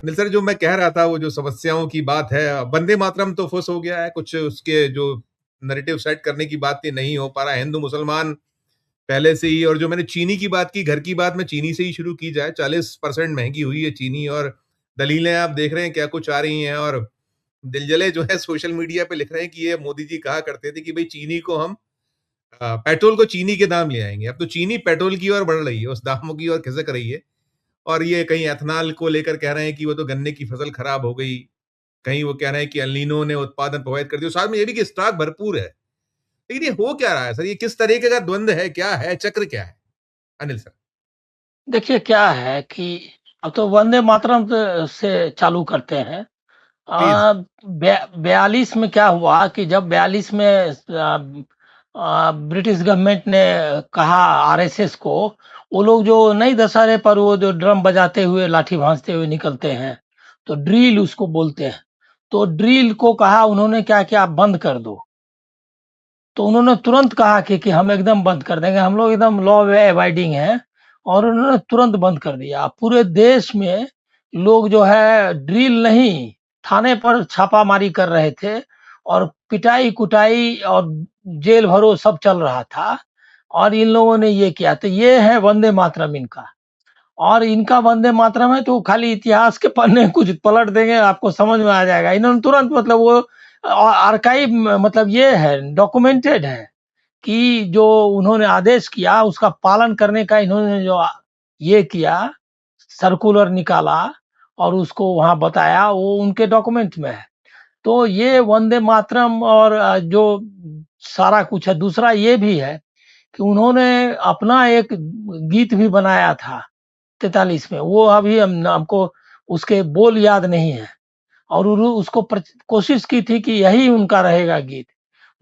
Anil sir, जो मैं कह रहा था वो जो समस्याओं की बात है, वंदे मातरम तो फुस हो गया है, कुछ उसके जो नैरेटिव सेट करने की बात थी नहीं हो पा रहा। हिंदू मुसलमान पहले से ही, और जो मैंने चीनी की बात की, घर की बात में चीनी से ही शुरू की जाए। 40% महंगी हुई है चीनी, और दलीलें आप देख रहे हैं क्या कुछ आ रही हैं। और दिलजले जो है सोशल मीडिया पे लिख रहे हैं कि ये मोदी जी कहा करते थे कि भाई चीनी को हम पेट्रोल को चीनी के दाम ले आएंगे। अब तो चीनी पेट्रोल की ओर बढ़ रही है, उस दामों की ओर खिसक रही है। और ये कहीं एथनॉल को लेकर कह रहे हैं कि वो तो गन्ने की फसल खराब हो गई, कहीं वो कह रहे हैं कि एल नीनो ने उत्पादन प्रभावित कर दिया, साथ में ये भी कि स्टॉक भरपूर है। लेकिन ये हो क्या रहा है सर? ये किस तरीके का द्वंद है, क्या है, चक्र क्या है अनिल सर? देखिए क्या है कि अब तो वंदे मातरम से चालू करते हैं। प्लीज। 42 में क्या हुआ कि जब 42 में ब्रिटिश गवर्नमेंट ने कहा आरएसएस को, वो लोग जो नहीं दशहरे पर वो जो ड्रम बजाते हुए लाठी भांजते हुए निकलते हैं, तो ड्रिल उसको बोलते हैं। तो ड्रिल को कहा उन्होंने क्या किया, बंद कर दो। तो उन्होंने तुरंत कहा कि हम एकदम बंद कर देंगे, हम लोग एकदम लॉ अबाइडिंग हैं। और उन्होंने तुरंत बंद कर दिया। पूरे देश में लोग जो है ड्रिल नहीं, थाने पर छापामारी कर रहे थे, और पिटाई कुटाई और जेल भरो सब चल रहा था। और इन लोगों ने ये किया, तो ये है वंदे मातरम इनका। और इनका वंदे मातरम है तो खाली इतिहास के पन्ने कुछ पलट देंगे, आपको समझ में आ जाएगा। इन्होंने तुरंत मतलब वो आर्काइव, मतलब ये है, डॉक्यूमेंटेड है कि जो उन्होंने आदेश किया उसका पालन करने का इन्होंने जो ये किया, सर्कुलर निकाला और उसको वहां बताया, वो उनके डॉक्यूमेंट में है। तो ये वंदे मातरम और जो सारा कुछ है। दूसरा ये भी है कि उन्होंने अपना एक गीत भी बनाया था 43 में। वो अभी हमको उसके बोल याद नहीं है। और उसको कोशिश की थी कि यही उनका रहेगा गीत,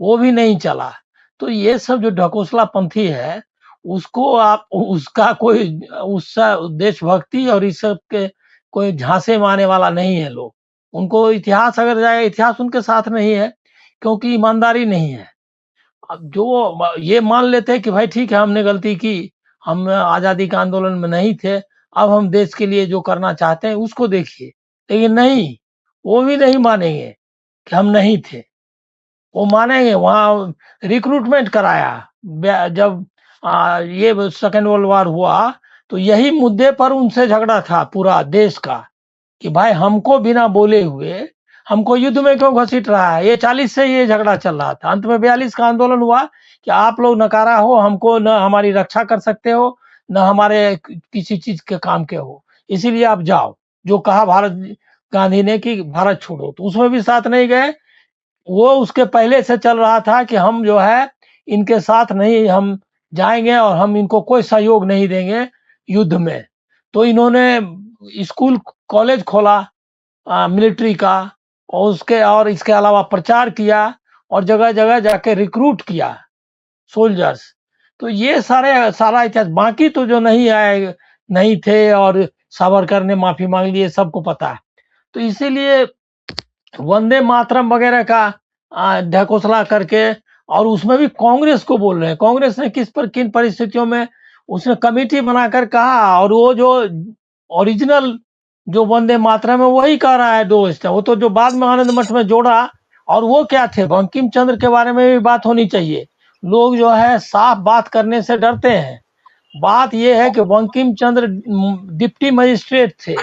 वो भी नहीं चला। तो ये सब जो ढकोसला पंथी है, उसको आप उसका कोई उसका देशभक्ति और इस सब के कोई झांसे मारने वाला नहीं है लोग। उनको इतिहास अगर जाएगा, इतिहास उनके साथ नहीं है, क्योंकि ईमानदारी नहीं है। अब जो ये मान लेते हैं कि भाई ठीक है हमने गलती की, हम आजादी के आंदोलन में नहीं थे, अब हम देश के लिए जो करना चाहते हैं उसको देखिए। लेकिन नहीं, वो भी नहीं मानेंगे कि हम नहीं थे। वो मानेंगे वहाँ रिक्रूटमेंट कराया। जब ये सेकेंड वर्ल्ड वॉर हुआ, तो यही मुद्दे पर उनसे झगड़ा था पूरा देश का, कि भाई हमको बिना बोले हुए हमको युद्ध में क्यों घसीट रहा है। ये 40 से ये झगड़ा चल रहा था। अंत में 42 का आंदोलन हुआ कि आप लोग नकारा हो, हमको न हमारी रक्षा कर सकते हो, न हमारे किसी चीज के काम के हो, इसीलिए आप जाओ। जो कहा भारत गांधी ने कि भारत छोड़ो, तो उसमें भी साथ नहीं गए। वो उसके पहले से चल रहा था कि हम जो है इनके साथ नहीं हम जाएंगे, और हम इनको कोई सहयोग नहीं देंगे युद्ध में। तो इन्होंने स्कूल कॉलेज खोला मिलिट्री का, और इसके अलावा प्रचार किया, और जगह जगह जाके रिक्रूट किया सोल्जर्स। तो ये सारा इतिहास, बाकी तो जो नहीं आए नहीं थे, और सावरकर ने माफी मांग ली, सबको पता है। तो इसीलिए वंदे मातरम वगैरह का ढकोसला करके, और उसमें भी कांग्रेस को बोल रहे हैं। कांग्रेस ने किन परिस्थितियों में उसने कमेटी बनाकर कहा, और वो जो ओरिजिनल जो वंदे मातरम है वही कह रहा है दोस्त है। वो तो जो बाद में आनंद मठ में जोड़ा, और वो क्या थे, बंकिम चंद्र के बारे में भी बात होनी चाहिए। लोग जो है साफ बात करने से डरते हैं। बात ये है कि बंकिम चंद्र डिप्टी मजिस्ट्रेट थे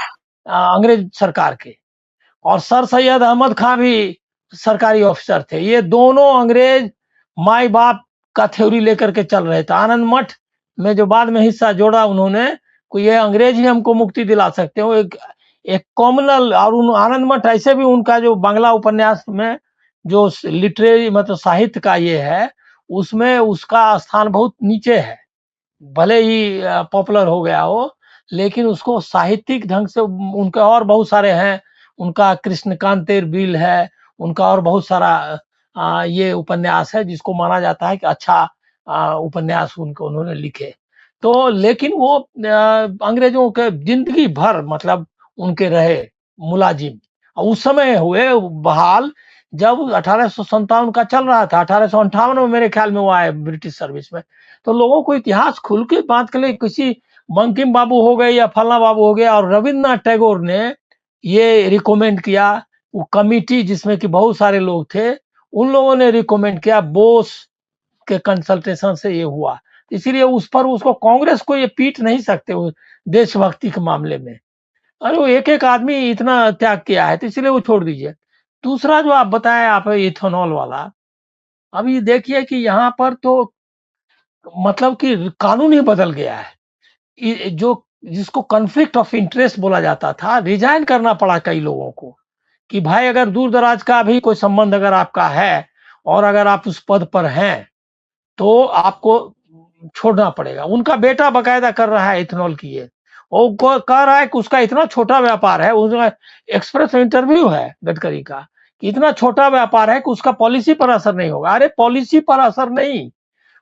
अंग्रेज सरकार के, और सर सैयद अहमद खान भी सरकारी ऑफिसर थे। ये दोनों अंग्रेज माई बाप का थ्योरी लेकर के चल रहे थे। आनंद मठ में जो बाद में हिस्सा जोड़ा उन्होंने, को ये अंग्रेज ही हमको मुक्ति दिला सकते हो, एक कॉमनल। और आनंद मठ ऐसे भी उनका जो बांग्ला उपन्यास में जो लिटरेरी मतलब साहित्य का ये है, उसमें उसका स्थान बहुत नीचे है। भले ही पॉपुलर हो गया हो, लेकिन उसको साहित्यिक ढंग से उनके और बहुत सारे हैं। उनका कृष्णकांतेर बिल है, उनका और बहुत सारा ये उपन्यास है जिसको माना जाता है कि अच्छा उपन्यास उनको उन्होंने लिखे। तो लेकिन वो अंग्रेजों के जिंदगी भर मतलब उनके रहे मुलाजिम। और उस समय हुए बहाल जब 1857 का चल रहा था। 1858 में मेरे ख्याल में वो आए ब्रिटिश सर्विस में। तो लोगों को इतिहास खुल के बात के लिए, किसी बंकिम बाबू हो गए या फलना बाबू हो गया, और रविन्द्रनाथ टैगोर ने ये रिकमेंड किया, वो कमिटी जिसमें कि बहुत सारे लोग थे, उन लोगों ने रिकमेंड किया, बोस के कंसल्टेशन से ये हुआ। इसीलिए उस पर उसको कांग्रेस को ये पीट नहीं सकते वो देशभक्ति के मामले में। अरे वो एक-एक आदमी इतना त्याग किया है, तो इसलिए वो छोड़ दीजिए। दूसरा जो आप बताए आप इथेनॉल वाला, अभी देखिए कि यहाँ पर तो मतलब कि कानून ही बदल गया है। जो जिसको कॉन्फ्लिक्ट ऑफ इंटरेस्ट बोला जाता था, रिजाइन करना पड़ा कई लोगों को कि भाई अगर दूर-दराज का भी कोई संबंध अगर आपका है और अगर आप उस पद पर हैं, तो आपको छोड़ना पड़ेगा। उनका बेटा बाकायदा कर रहा है इथेनॉल की ये। वो कह रहा है कि उसका इतना छोटा व्यापार है, उसका एक्सप्रेस में इंटरव्यू है गडकरी का, कि इतना छोटा व्यापार है कि उसका पॉलिसी पर असर नहीं होगा। अरे पॉलिसी पर असर नहीं,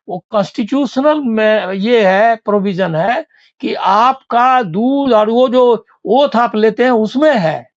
वो कॉन्स्टिट्यूशनल में ये है, प्रोविजन है कि आपका दूध और वो जो ओथ आप लेते हैं उसमें है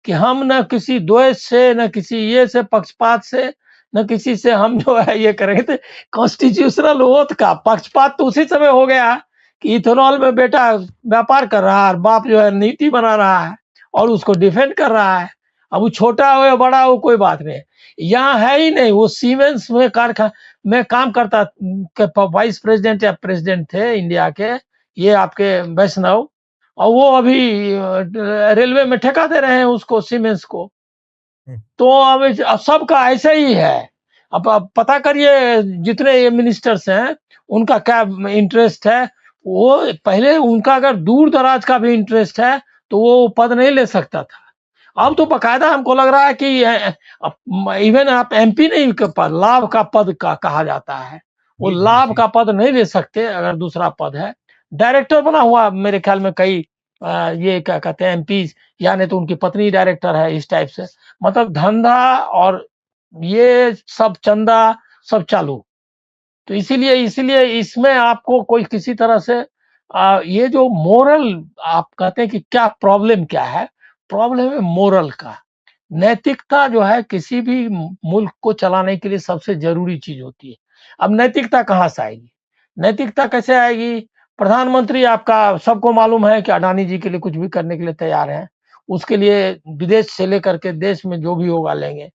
कि हम न किसी द्वेष से, न किसी ये से पक्षपात से, न किसी से हम जो है ये करेंगे। तो कॉन्स्टिट्यूशनल ओथ का पक्षपात तो उसी समय हो गया कि इथेनॉल में बेटा व्यापार कर रहा है और बाप जो है नीति बना रहा है और उसको डिफेंड कर रहा है। अब वो छोटा हो या बड़ा हो कोई बात नहीं, यहाँ है ही नहीं। वो सीमेंस में कारखा में काम करता, वाइस प्रेसिडेंट या प्रेसिडेंट थे इंडिया के, ये आपके वैष्णव, और वो अभी रेलवे में ठेका दे रहे हैं उसको, सीमेंस को। हुँ। तो अब सबका ऐसा ही है। अब पता करिए जितने ये मिनिस्टर्स हैं, उनका क्या इंटरेस्ट है। वो पहले उनका अगर दूर-दराज का भी इंटरेस्ट है, तो वो पद नहीं ले सकता था। अब तो बाकायदा हमको लग रहा है कि इवन आप एमपी नहीं के पद, लाभ का पद का कहा जाता है। वो जी, जी, लाभ जी। का पद नहीं ले सकते अगर दूसरा पद है। डायरेक्टर बना हुआ मेरे ख्याल में कई ये क्या कहते हैं एमपीज़, या नहीं तो उनकी पत्नी डायरेक्टर है, इस टाइप से। मतलब धंधा और ये सब चंदा सब चालू। तो इसीलिए इसीलिए इसमें आपको कोई किसी तरह से ये जो मोरल आप कहते हैं कि क्या प्रॉब्लम क्या है? प्रॉब्लम है मोरल का। नैतिकता जो है किसी भी मुल्क को चलाने के लिए सबसे ज़रूरी चीज़ होती है। अब नैतिकता कहाँ से आएगी? नैतिकता कैसे आएगी? प्रधानमंत्री आपका सबको मालूम है कि अडानी जी के लिए कुछ भी करने के लिए तैयार हैं। उसके लिए विदेश से लेकर के देश में जो भी होगा लेंगे।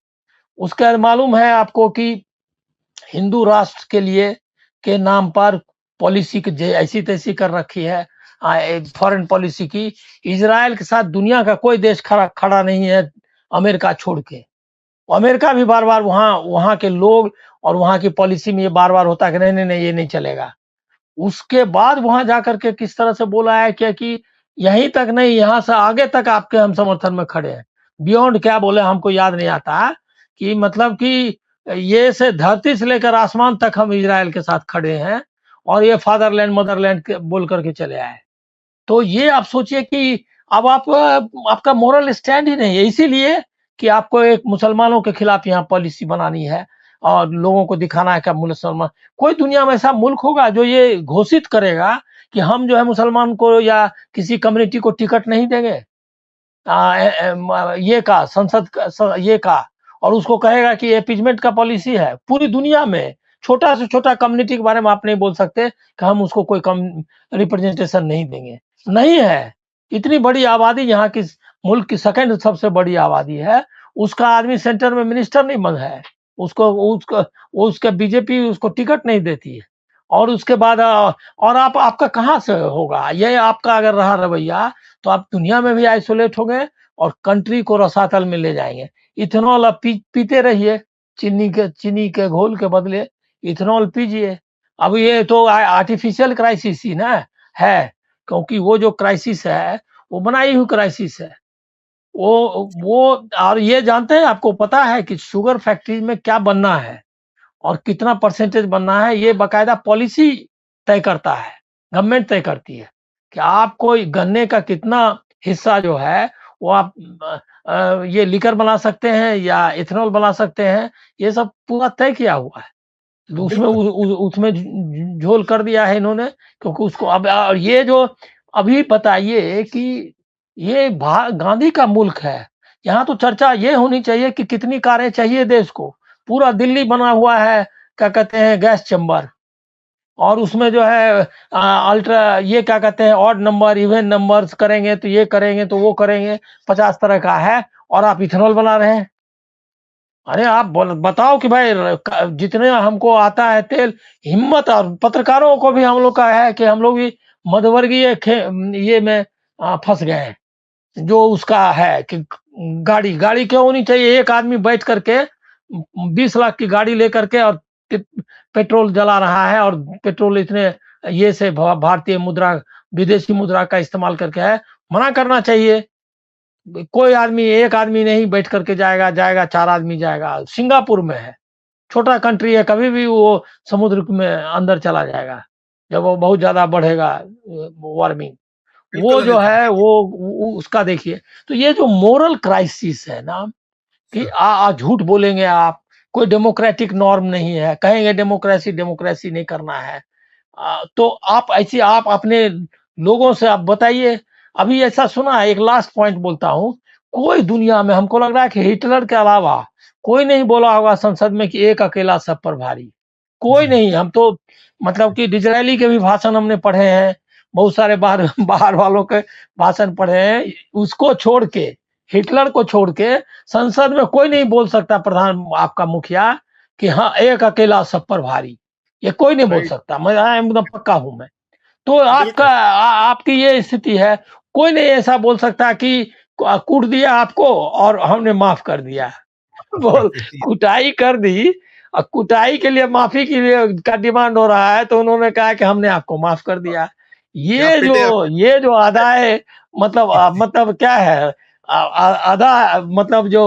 उसके बाद मालूम है आपको कि हिंदू राष्ट्र के लिए के नाम पर पॉलिसी क जे ऐसी-तैसी कर रखी है, फॉरेन पॉलिसी की। इज़राइल के साथ दुनिया का कोई देश खड़ा खड़ा नहीं है अमेरिका छोड़ के। अमेरिका भी बार-बार वहाँ वहाँ के लोग और वहाँ की पॉलिसी में ये बार-बार होता है कि नहीं, नहीं, नहीं ये नहीं चलेगा। उसके बाद वहाँ जाकर के किस तरह से बोला है क्या कि यहीं तक नहीं, यहाँ से आगे तक आपके हम समर्थन में खड़े हैं। बियॉन्ड क्या बोले हमको याद नहीं आता, कि मतलब कि ये से धरती से लेकर आसमान तक हम इज़राइल के साथ खड़े हैं और ये फादरलैंड, मदरलैंड के बोल कर के चले आए। तो ये आप सोचिए कि अब आप आपका मोरल स्टैंड ही नहीं है, इसीलिए कि आपको एक मुसलमानों के खिलाफ यहाँ पॉलिसी बनानी है और लोगों को दिखाना है कि आप मुसलमान। कोई दुनिया में ऐसा मुल्क होगा जो ये घोषित करेगा कि हम जो है मुसलमान को या किसी कम्युनिटी को टिकट नहीं देंगे, ये का संसद का ये का, और उसको कहेगा कि अपीजमेंट का पॉलिसी है पूरी दुनिया में। छोटा से छोटा कम्युनिटी के बारे में आप नहीं बोल सकते कि हम उसको कोई कम रिप्रेजेंटेशन नहीं देंगे। नहीं है। इतनी बड़ी आबादी यहाँ की, मुल्क की सेकंड सबसे बड़ी आबादी है, उसका आदमी सेंटर में मिनिस्टर नहीं बन है। उसको उसका बीजेपी उसको टिकट नहीं देती है। और उसके बाद और आप आपका कहाँ से होगा? ये आपका अगर रहा रवैया, तो आप दुनिया में भी आइसोलेट हो गए और कंट्री को रसातल में ले जाएँगे। इथेनॉल आप पीते रहिए, चीनी के घोल के बदले इथेनॉल पीजिए। अब ये तो आर्टिफिशियल क्राइसिस ही ना है, क्योंकि वो जो क्राइसिस है, वो बनाई हुई क्राइसिस है। वो और ये जानते हैं, आपको पता है कि शुगर फैक्ट्री में क्या बनना है और कितना परसेंटेज बनना है, ये बाकायदा पॉलिसी तय करता है, गवर्नमेंट तय करती है कि आपको गन्ने का कितना हिस्सा जो है वो आप ये लिकर बना सकते हैं या इथेनॉल बना सकते हैं, ये सब पूरा तय किया हुआ है। उसमें बिल्कुल। उसमें झोल कर दिया है इन्होंने, क्योंकि उसको अब और ये जो अभी बताइए कि ये गांधी का मुल्क है, यहाँ तो चर्चा ये होनी चाहिए कि कितनी कारें चाहिए देश को। पूरा दिल्ली बना हुआ है क्या कहते हैं गैस चैम्बर, और उसमें जो है अल्ट्रा ये क्या कहते हैं ऑड नंबर इवन नंबर्स करेंगे तो ये करेंगे तो वो करेंगे, 50 तरह का है और आप इथेनॉल बना रहे हैं। अरे आप बताओ कि भाई जितने हमको आता है तेल, हिम्मत, और पत्रकारों को भी हम लोग का है कि हम लोग भी मध्यवर्गीय ये में फंस गए हैं। जो उसका है कि गाड़ी गाड़ी क्यों होनी चाहिए, एक आदमी बैठ करके 20 लाख की गाड़ी लेकर के और पेट्रोल जला रहा है, और पेट्रोल इतने ये से भारतीय मुद्रा विदेशी मुद्रा का इस्तेमाल करके है। मना करना चाहिए। कोई आदमी एक आदमी नहीं बैठ करके जाएगा, जाएगा 4 आदमी जाएगा। सिंगापुर में है, छोटा कंट्री है, कभी भी वो समुद्र में अंदर चला जाएगा जब वो बहुत ज्यादा बढ़ेगा वार्मिंग। वो बिल्कुल जो अनिल सर, है वो उसका देखिए। तो ये जो मोरल क्राइसिस है ना कि सर, झूठ बोलेंगे आप, कोई डेमोक्रेटिक नॉर्म नहीं है, कहेंगे डेमोक्रेसी डेमोक्रेसी नहीं करना है। तो आप ऐसी आप अपने लोगों से आप बताइए। अभी ऐसा सुना है, एक लास्ट पॉइंट बोलता हूँ, कोई दुनिया में हमको लग रहा है कि हिटलर के अलावा कोई नहीं बोला होगा संसद में कि एक अकेला सब पर भारी। कोई जी, नहीं। हम तो मतलब कि डिजरायली के भी भाषण हमने पढ़े हैं, बहुत सारे बाहर बाहर वालों के भाषण पढ़े हैं। उसको छोड़ के, हिटलर को छोड़ के संसद में कोई नहीं बोल सकता, प्रधान आपका मुखिया, कि हाँ एक अकेला सब पर भारी। ये कोई नहीं बोल राइट, सकता, मैं एकदम पक्का हूं मैं। तो आपका बिल्कुल। आपकी ये स्थिति है। कोई नहीं ऐसा बोल सकता कि कूट दिया आपको और हमने माफ कर दिया। बोल जी, कुटाई कर दी और कुटाई के लिए माफी के लिए का डिमांड हो रहा है, तो उन्होंने कहा कि हमने आपको माफ कर दिया। आप ये जो पिटे आप ये जो अदाए मतलब मतलब क्या है, अदा मतलब जो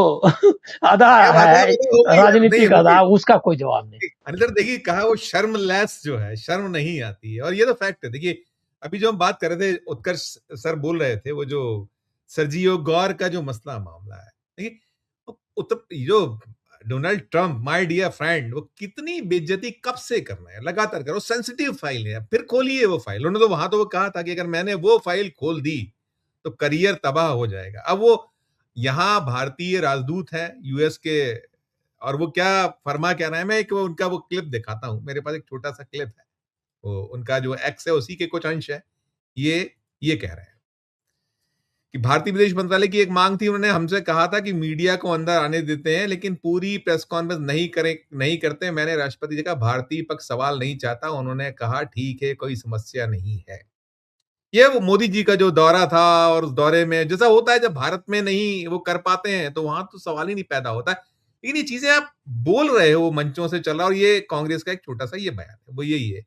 अदा ये बात है, है वो तो होगी यार, नहीं राजनीतिक होगी। अदा, उसका कोई जवाब नहीं। अनिल देखिए कहा वो शर्मलेस जो है, शर्म नहीं आती है और ये तो फैक्ट है। देखिए अभी जो हम बात कर रहे थे, उत्कर्ष सर बोल रहे थे वो जो सर्जियो गौर का जो मसला मामला है। देखिए उत्तर जो Donald Trump my dear friend, वो कितनी बेइज्जती कब से कर रहे हैं, लगातार करो, सेंसिटिव फाइल है, फिर खोलिए वो फाइल। उन्होंने तो वहां तो वो कहा था कि अगर मैंने वो फाइल खोल दी तो करियर तबाह हो जाएगा। अब वो यहाँ भारतीय राजदूत है यूएस के, और वो क्या फरमा क्या रहा है, मैं एक वो उनका वो क्लिप दिखाता हूँ, मेरे पास एक छोटा सा क्लिप है, वो उनका जो एक्स है उसी के कुछ अंश है। ये ये कह रहे हैं कि भारतीय विदेश मंत्रालय की एक मांग थी, उन्होंने हमसे कहा था कि मीडिया को अंदर आने देते हैं लेकिन पूरी प्रेस कॉन्फ्रेंस नहीं करते। मैंने राष्ट्रपति जी का भारतीय पक्ष सवाल नहीं चाहता, उन्होंने कहा ठीक है कोई समस्या नहीं है। ये वो मोदी जी का जो दौरा था, और उस दौरे में जैसा होता है जब भारत में नहीं वो कर पाते हैं तो वहां तो सवाल ही नहीं पैदा होता है। लेकिन ये चीजें आप बोल रहे हो, मंचों से चल रहा है, और ये कांग्रेस का एक छोटा सा ये बयान है, वो यही है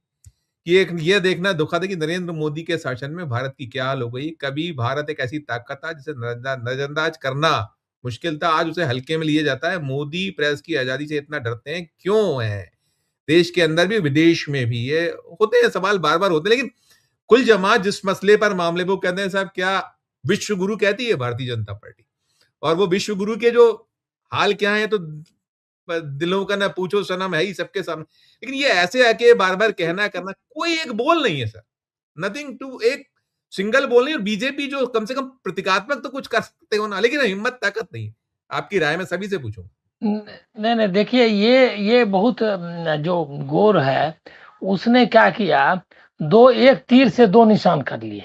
कि एक ये देखना दुखद है कि नरेंद्र मोदी के शासन में भारत की क्या हाल हो गई। कभी भारत एक ऐसी ताकत था जिसे नजरअंदाज करना मुश्किल था, आज उसे हल्के में लिया जाता है। मोदी प्रेस की आजादी से इतना डरते हैं क्यों है? देश के अंदर भी विदेश में भी ये होते हैं सवाल, बार बार होते हैं। लेकिन कुल जमात जिस मसले पर मामले वो कहते हैं साहब, क्या विश्व गुरु कहती है भारतीय जनता पार्टी, और वो विश्व गुरु के जो हाल क्या है तो दिलों का ना पूछो सनम है ही सबके सामने। लेकिन ये ऐसे आके बार बार कहना करना, कोई एक बोल नहीं है सर, नथिंग टू एक सिंगल बोल नहीं। और बीजेपी जो कम से कम प्रतीकात्मक तो कुछ कर सकते हो ना, लेकिन हिम्मत ताकत नहीं। आपकी राय में सभी से पूछूं। नहीं नहीं, देखिए ये बहुत जो गोर है उसने क्या किया, दो एक तीर से दो निशान कर लिए।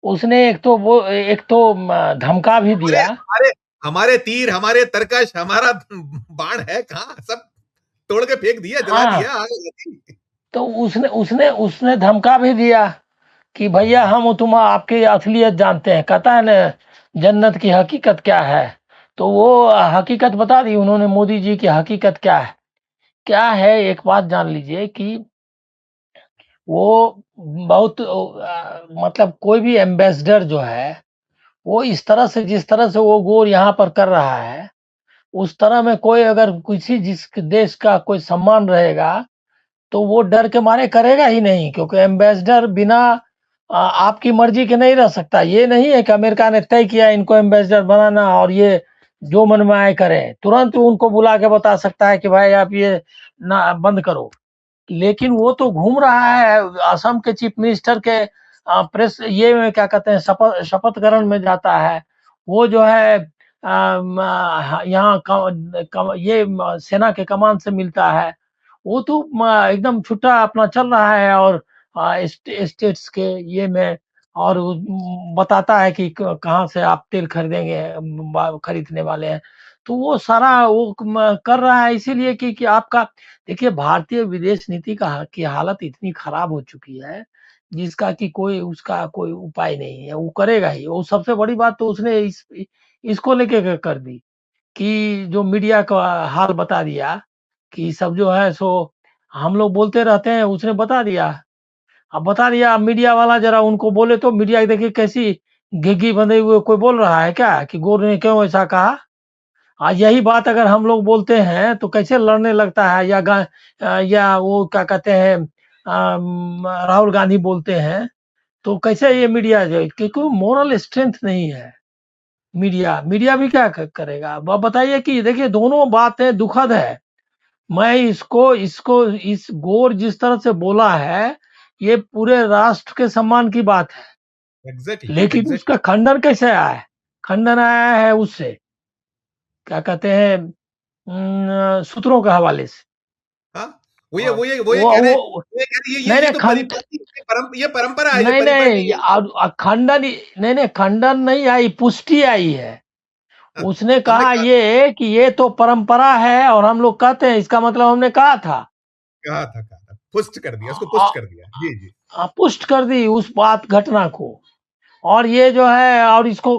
उसने एक तो धमका भी हमारे दिया। हमारे हमारे तीर, हमारे तरकश, हमारा बाण है कहाँ, सब तोड़ के फेंक दिया, जला हाँ, दिया, आग लगा दी। तो उसने उसने उसने धमका भी दिया कि भैया हम तुम आपकी असलियत जानते हैं, कहता है ना जन्नत की हकीकत क्या है। तो वो हकीकत बता दी उन्होंने, मोदी जी की हकीकत क्या है। एक बात जान लीजिए कि वो बहुत मतलब कोई भी एम्बेसडर जो है वो इस तरह से, जिस तरह से वो गोर यहाँ पर कर रहा है, उस तरह में कोई अगर किसी जिस देश का कोई सम्मान रहेगा तो वो डर के मारे करेगा ही नहीं, क्योंकि एम्बेसडर बिना आपकी मर्जी के नहीं रह सकता। ये नहीं है कि अमेरिका ने तय किया इनको एम्बेसडर बनाना और ये जो मन में आए करें, तुरंत उनको बुला के बता सकता है कि भाई आप ये ना बंद करो। लेकिन वो तो घूम रहा है असम के चीफ मिनिस्टर के प्रेस ये में क्या कहते हैं शपथ ग्रहण में जाता है। वो जो है यहाँ ये सेना के कमान से मिलता है। वो तो एकदम छुट्टा अपना चल रहा है और स्टेट्स के ये में और बताता है कि कहाँ से आप तेल खरीदेंगे, खरीदने वाले हैं। तो वो सारा वो कर रहा है इसीलिए कि आपका देखिए भारतीय विदेश नीति की हालत इतनी खराब हो चुकी है जिसका कि कोई उसका कोई उपाय नहीं है, वो करेगा ही। वो सबसे बड़ी बात तो उसने इसको लेके कर दी कि जो मीडिया का हाल बता दिया कि सब जो है सो हम लोग बोलते रहते हैं, उसने बता दिया। अब बता दिया, अब मीडिया वाला ज़रा उनको बोले तो मीडिया देखिए कैसी घिघी बंधे हुए कोई बोल रहा है क्या कि गोर ने क्यों ऐसा कहा? आज यही बात अगर हम लोग बोलते हैं तो कैसे लड़ने लगता है या वो क्या कहते हैं राहुल गांधी बोलते हैं, तो कैसे ये मीडिया जो क्योंकि मोरल स्ट्रेंथ नहीं है। मीडिया भी क्या करेगा? अब बताइए कि देखिए दोनों बातें दुखद है। मैं इसको इसको इस गोर जिस तरह से बोला है, ये पूरे राष्ट्र के सम्मान की बात है। एग्ज़ैक्टली, लेकिन एग्ज़ैक्टली। उसका खंडन कैसे आया है? खंडन आया है उससे, क्या कहते हैं सूत्रों के हवाले से। हाँ, वो ये हाँ, वो ये वो ये कह रहे हैं वो वो ये कह रहे हैं नहीं, ये नहीं तो खंड परिपाटी ये परंपरा है, ये नहीं, परिपाटी नहीं खंडन नहीं, नहीं खंडन नहीं आई, पुष्टि आई है। उसने हमने कहा कहा ये कि ये तो परंपरा है और हम लोग कहते हैं, इसका मतलब हमने कहा था। कहा था, पुष्ट कर दिया, उसको अ पुष्ट कर दिया। जी, जी। पुष्ट कर दी उस बात घटना को। और ये जो है और इसको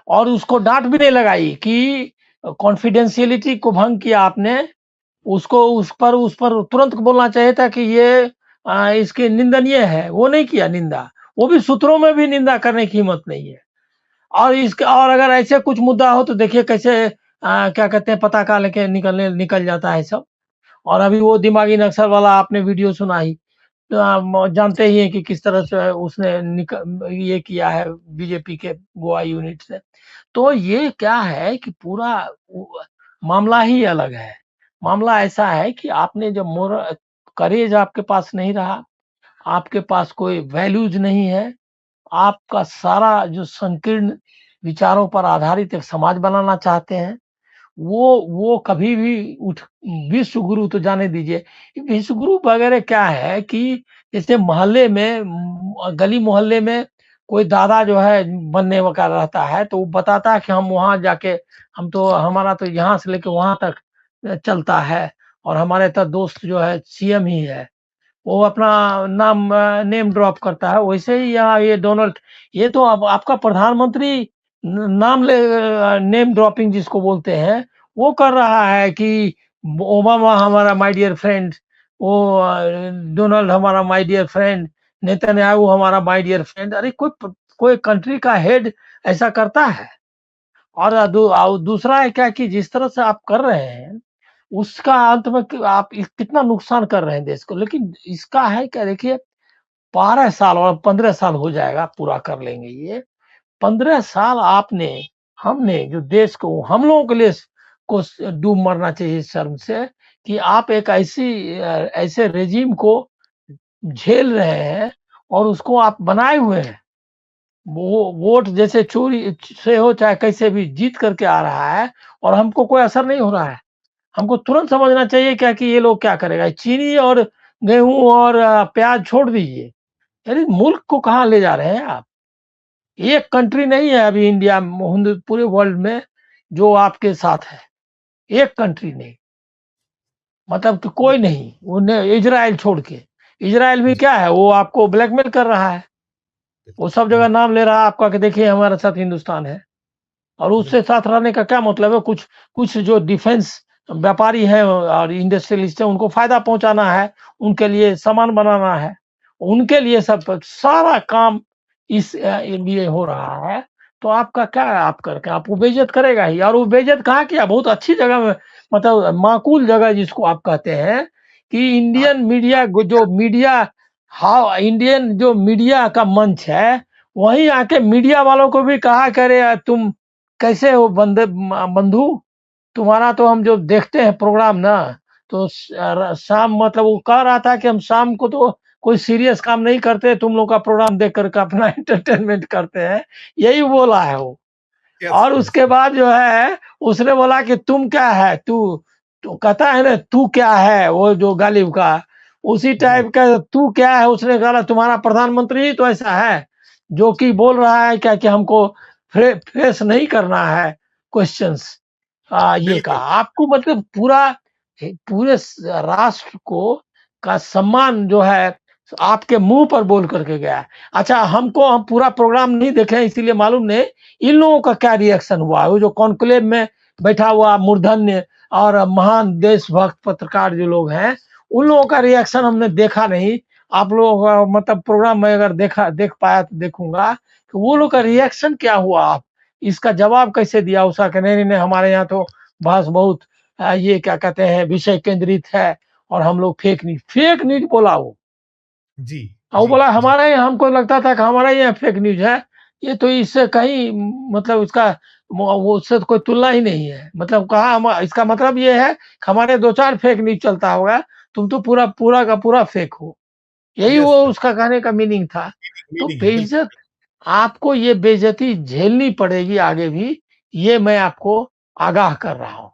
और उसको डांट भी नहीं लगाई कि कॉन्फिडेंशियलिटी को भंग किया आपने। उसको उस पर तुरंत बोलना चाहिए था कि ये इसके निंदनीय है, वो नहीं किया निंदा। वो भी सूत्रों में भी निंदा करने की हिम्मत नहीं है। और इसके और अगर ऐसे कुछ मुद्दा हो तो देखिए कैसे क्या कहते हैं पताका लेके निकल जाता है सब। और अभी वो दिमागी नक्सल वाला आपने वीडियो सुना ही। तो जानते ही हैं कि किस तरह से उसने ये किया है बीजेपी के गोवा यूनिट से। तो ये क्या है कि पूरा मामला ही अलग है। मामला ऐसा है कि आपने जब करेज आपके पास नहीं रहा, आपके पास कोई वैल्यूज नहीं है, आपका सारा जो संकीर्ण विचारों पर आधारित एक समाज बनाना चाहते हैं, वो कभी भी उठ विश्व गुरु तो जाने दीजिए। विश्व गुरु वगैरह क्या है कि जैसे मोहल्ले में गली मोहल्ले में कोई दादा जो है बनने का रहता है तो वो बताता है कि हम वहाँ जाके हम तो हमारा तो यहाँ से लेके वहाँ तक चलता है और हमारे तो दोस्त जो है सीएम ही है। वो अपना नेम ड्रॉप करता है। वैसे ही यहाँ ये डोनाल्ड ये तो अब आपका प्रधानमंत्री नाम ले नेम ड्रॉपिंग जिसको बोलते हैं वो कर रहा है कि ओबामा हमारा माय डियर फ्रेंड, वो डोनाल्ड हमारा माय डियर फ्रेंड, नेतन्याहू हमारा माय डियर फ्रेंड। अरे कोई कंट्री का हेड ऐसा करता है? और दूसरा है क्या कि जिस तरह से आप कर रहे हैं उसका अंत में आप कितना नुकसान कर रहे हैं देश को। लेकिन इसका है क्या देखिए 12 साल और 15 साल हो जाएगा पूरा कर लेंगे ये। 15 साल आपने हमने जो देश को हम लोगों के लिए को डूब मरना चाहिए शर्म से कि आप एक ऐसे रेजिम को झेल रहे हैं और उसको आप बनाए हुए हैं। वो वोट जैसे चोरी से हो चाहे कैसे भी जीत करके आ रहा है और हमको कोई असर नहीं हो रहा है। हमको तुरंत समझना चाहिए क्या कि ये लोग क्या करेगा। चीनी और गेहूं और प्याज छोड़ दीजिए। अरे मुल्क को कहाँ ले जा रहे हैं आप? एक कंट्री नहीं है अभी इंडिया पूरे वर्ल्ड में जो आपके साथ है। एक कंट्री नहीं, मतलब कि कोई नहीं। उन्हें इजराइल छोड़ के, इजराइल भी जी, क्या है वो आपको ब्लैकमेल कर रहा है। वो सब जगह बिल्कुल, नाम ले रहा है आपका कि देखिए हमारे साथ हिंदुस्तान है। और उससे बिल्कुल। साथ रहने का क्या मतलब है? कुछ कुछ जो डिफेंस व्यापारी हैं और इंडस्ट्रियलिस्ट हैं उनको फायदा पहुंचाना है, उनके लिए सामान बनाना है, उनके लिए सब सारा काम इस लिए हो रहा है। तो आपका क्या आप करके आपको बेइज्जत करेगा ही। और वो बेइज्जत कहाँ किया? बहुत अच्छी जगह में, मतलब माकूल जगह जिसको आप कहते हैं कि हाँ, इंडियन मीडिया क्या जो मीडिया हाँ इंडियन जो मीडिया का मंच है वहीं आके मीडिया वालों को भी कहा करे तुम कैसे हो बंधु? तुम्हारा तो हम जो देखते हैं प्रोग्राम ना तो शाम मतलब वो कह रहा था कि हम शाम को तो कोई सीरियस काम नहीं करते, तुम लोग का प्रोग्राम देख करके अपना एंटरटेनमेंट करते हैं। यही बोला है वो। यस, और यस, उसके यस। बाद जो है उसने बोला कि तुम क्या है तू तो कहता है ना तू क्या है, वो जो गालिब का उसी जी, टाइप का तू क्या है, उसने कहा तुम्हारा प्रधानमंत्री ही तो ऐसा है जो कि बोल रहा है क्या कि हमको फेस नहीं करना है क्वेश्चंस। ये बिल्कुल। कहा आपको, मतलब पूरे राष्ट्र को का सम्मान जो है आपके मुंह पर बोल करके गया है। अच्छा, हम पूरा प्रोग्राम नहीं देखे इसीलिए मालूम नहीं इन लोगों का क्या रिएक्शन हुआ, वो जो कॉन्क्लेव में बैठा हुआ मूर्धन्य और महान देशभक्त पत्रकार जो लोग हैं, उन लोगों का रिएक्शन हमने देखा नहीं। आप लोगों का मतलब प्रोग्राम में अगर देख पाया तो देखूंगा कि वो लोग का रिएक्शन क्या हुआ, आप इसका जवाब कैसे दिया उसका कि नहीं नहीं नहीं, हमारे यहाँ तो बस बहुत ये क्या कहते हैं विषय केंद्रित है और हम लोग फेक न्यूज बोला वो। जी, और वो जी, बोला जी। हमारे यहाँ, हमको लगता था कि हमारे यहाँ फेक न्यूज है। ये तो इससे कहीं मतलब उसका वो उससे तो कोई तुलना ही नहीं है। मतलब कहा हम इसका मतलब ये है कि हमारे 2-4 फेक न्यूज चलता होगा, तुम तो पूरा पूरा का पूरा फेक हो। यही यस वो सर। उसका कहने का मीनिंग था। तो मीनिंग है, बिल्कुल। बेइज्जत आपको ये बेइज्जती झेलनी पड़ेगी आगे भी, ये मैं आपको आगाह कर रहा हूँ।